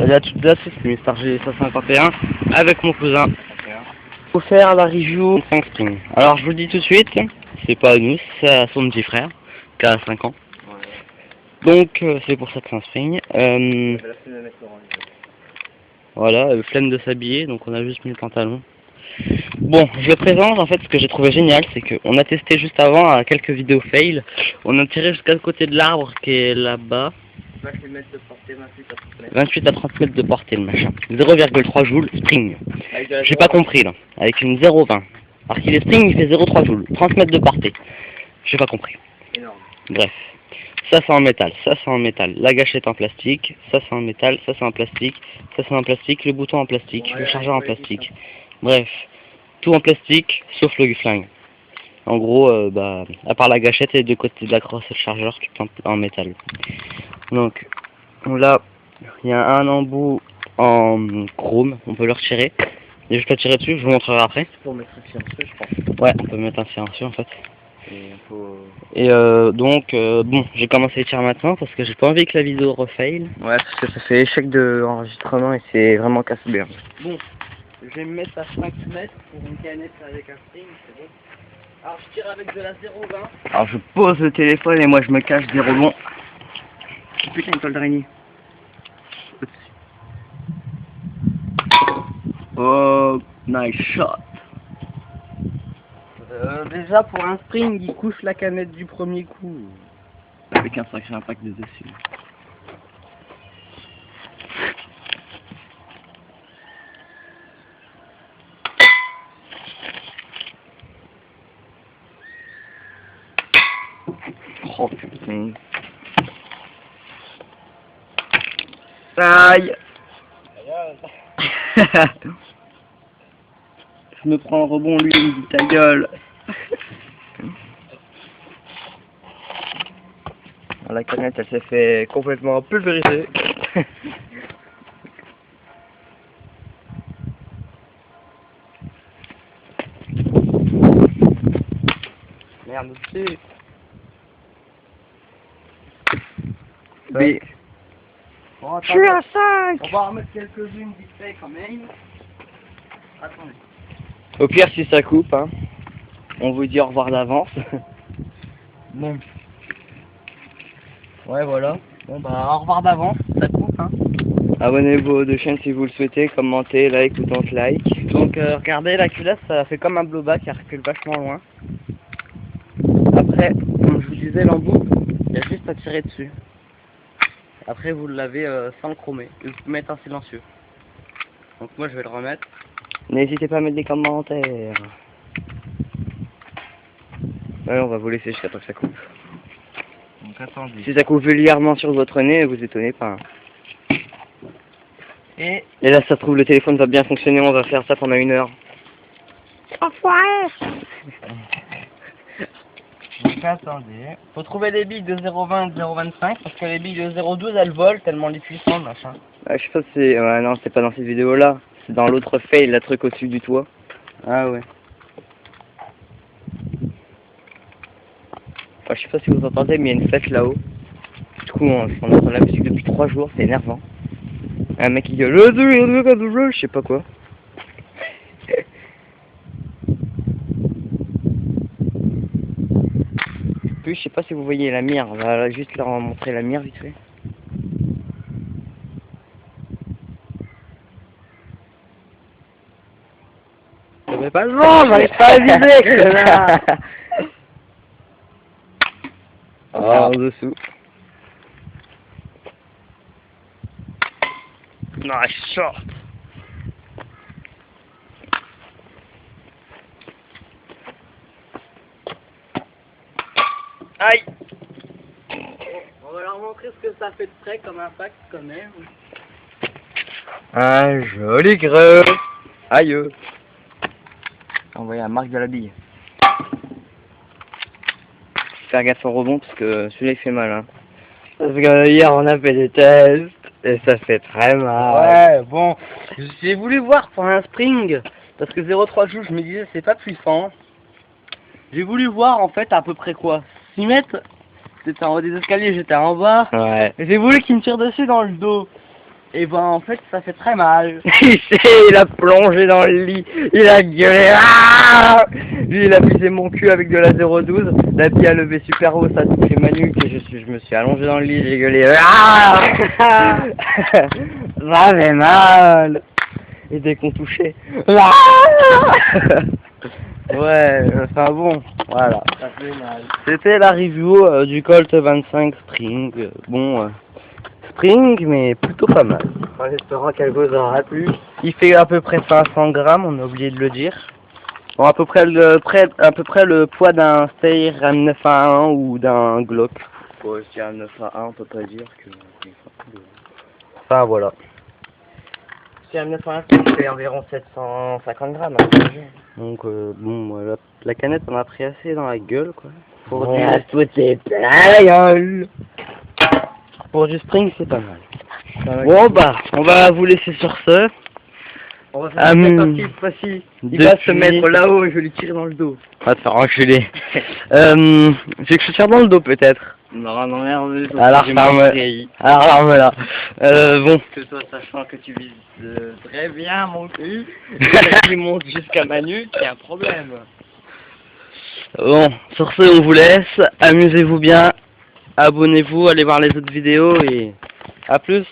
Salut à toutes et à tous, c'est Mister G551 avec mon cousin pour faire la review 5 Spring. Alors je vous le dis tout de suite, c'est pas à nous, c'est à son petit frère qui a 5 ans. Donc c'est pour ça que 5 Spring. Voilà, flemme de s'habiller, donc on a juste mis le pantalon. Bon, je présente en fait ce que j'ai trouvé génial, c'est qu'on a testé juste avant à quelques vidéos fail. On a tiré jusqu'à côté de l'arbre qui est là-bas. 28 à 30 mètres de portée le machin. 0,3 joules spring. J'ai pas compris là. Avec une 0,20. Alors qu'il est spring, il fait 0,3 joules. 30 mètres de portée. J'ai pas compris. Énorme. Bref. Ça c'est en métal, ça c'est en métal. La gâchette en plastique, ça c'est en métal, ça c'est en plastique, ça c'est en plastique, le bouton en plastique, le chargeur en plastique. Bref. Tout en plastique, sauf le flingue. En gros, à part la gâchette et les deux côtés de la crosse et le chargeur, tout en métal. Donc, là, il y a un embout en chrome, on peut le retirer. Il y a juste à tirer dessus, je vous montrerai après. Pour mettre un silencieux, je pense. Ouais, on peut mettre un silencieux en fait. Et donc, bon, j'ai commencé à tirer maintenant parce que j'ai pas envie que la vidéo refail. ouais, parce que ça fait échec de enregistrement et c'est vraiment casse-bien. Bon, je vais me mettre à 5 mètres pour une canette avec un string, c'est bon. Alors je tire avec de la 0,20. Alors je pose le téléphone et moi je me cache des rebonds. Putain, une toile d'araignée. Oh, nice shot. Déjà pour un spring, il couche la canette du premier coup. Avec un sacré impact de dessus. Oh putain. Aïe. Je me prends un rebond, lui il me dit ta gueule. La canette elle s'est fait complètement pulvériser. Merde aussi. Oui. Bon, Je suis à 5. on va en remettre quelques-unes vite fait quand même. Attendez. Au pire si ça coupe, hein, on vous dit au revoir d'avance. Bon. Ouais voilà. Bon bah au revoir d'avance, ça coupe hein. Abonnez-vous aux deux chaînes si vous le souhaitez, commentez, like ou don't like. Donc regardez la culasse, ça fait comme un blowback, il recule vachement loin. Après, comme je vous disais l'embout, il y a juste à tirer dessus. Après vous le lavez sans le chromer, et vous pouvez mettre un silencieux. Donc moi je vais le remettre. N'hésitez pas à mettre des commentaires. Ouais, on va vous laisser jusqu'à temps que ça coupe. Donc attendez. Si ça coupe vulgairement sur votre nez, vous étonnez pas. Et là, ça se trouve, le téléphone va bien fonctionner, on va faire ça pendant 1 heure. enfoiré. Donc attendez. Faut trouver des billes de 0,20 et de 0,25 parce que les billes de 0,12 elles volent tellement les puissants machin. Ah, je sais pas si c'est... Ouais, non, c'est pas dans cette vidéo-là. C'est dans l'autre fail, la truc au-dessus du toit. Ah ouais. Enfin, je sais pas si vous entendez, mais il y a une fête là-haut. Du coup, on entend la musique depuis 3 jours, c'est énervant. Un mec qui gueule, je sais pas quoi. Puis, je sais pas si vous voyez la mire, on va juste leur montrer la mire vite fait. J'avais pas le vent, j'arrive pas à viser, connard. Oh, en dessous. Nice shot. Aïe. On va leur montrer ce que ça fait de près comme impact quand même. Un joli creux. Aïe. On voit la marque de la bille. Faire gaffe au rebond parce que celui-là il fait mal. Hein. Parce que hier on a fait des tests et ça fait très mal. Ouais, bon, j'ai voulu voir pour un spring, parce que 0,3 joules, je me disais c'est pas puissant. J'ai voulu voir en fait à peu près quoi, 6 mètres, c'était en haut des escaliers, j'étais en bas. Ouais. J'ai voulu qu'il me tire dessus dans le dos. Et ben en fait ça fait très mal. Il a plongé dans le lit, il a gueulé. Ah, lui il a visé mon cul avec de la 012, la bille a levé super haut, ça a touché ma nuque et je me suis allongé dans le lit, j'ai gueulé. Ah, ça fait mal. Et dès qu'on touchait. Ah, ouais, enfin bon, voilà. Ça fait mal. C'était la review du Colt 25 Spring. Spring, mais plutôt pas mal. En espérant qu'elle vous aura plu. Il fait à peu près 500 grammes, on a oublié de le dire. Bon, à peu près le poids d'un Steyr M9A1 ou d'un Glock. Bon, si un 9 à 1, on peut pas dire que... Enfin, voilà. Si un 9 à 1, ça fait environ 750 grammes. Hein. Donc, bon, voilà. La canette, on a pris assez dans la gueule, quoi. Pour, tout est plein la gueule. pour du Spring, c'est pas mal. Bon, bah, on va vous laisser sur ce. On va faire une cette fois-ci. Il va se mettre là-haut et je vais lui tirer dans le dos. On va te faire enculer. J'ai que je tire dans le dos, peut-être. Non, non, merde. Alors, voilà. Bon. Que toi, sachant que tu vises très bien mon cul, qui monte jusqu'à ma nuque, il y a un problème. Bon, sur ce, on vous laisse. Amusez-vous bien. Abonnez-vous, allez voir les autres vidéos et à plus.